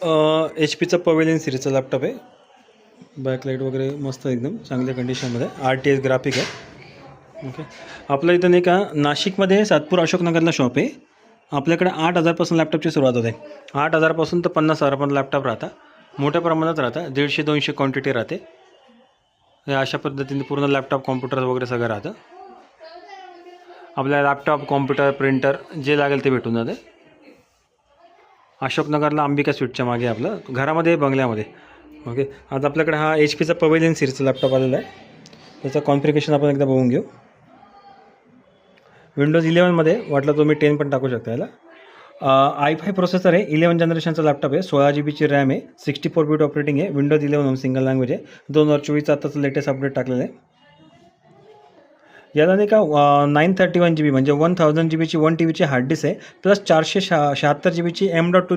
H पीचा pavilion सिरीजचा laptop आहे. Backlight वगैरे मस्त एकदम चांगल्या कंडिशनमध्ये RTS ग्राफिक आहे. ओके. आपल्या इथं नाही का नाशिकमध्ये सातपूर अशोकनगरला शॉप आहे. आपल्याकडे 8,000पासून लॅपटॉपची सुरुवात होते. 8,000पासून तर 50,000 पण लॅपटॉप राहतात. मोठ्या प्रमाणात राहतात. 150-200 क्वांटिटी राहते. हे अशा पद्धतीने पूर्ण लॅपटॉप कॉम्प्युटर वगैरे सगळं राहतं. आपल्याला लॅपटॉप कॉम्प्युटर प्रिंटर जे लागेल ते भेटून जाते. अशोकनगरला अंबिका स्वीटच्या मागे आपलं घरामध्ये बंगल्यामध्ये. ओके. आता आपल्याकडे हा एच पीचा पवेलियन सिरीजचा लॅपटॉप आलेला आहे. त्याचं कॉन्फिगरेशन आपण एकदा बघून घेऊ. विंडोज 11मध्ये वाटलं तुम्ही 10 पण टाकू शकता याला. i5 प्रोसेसर आहे. 11 जनरेशनचा लॅपटॉप आहे. 16 GB रॅम आहे. 64 बिट ऑपरेटिंग आहे. विंडोज 11 सिंगल लँग्वेज आहे. 2024 आताचं लेटेस्ट अपडेट टाकलेलं आहे. याला नाही का 931 GB म्हणजे 1000 GB ची 1 TB ची हार्ड डिस्क आहे. प्लस 476 GB ची M.2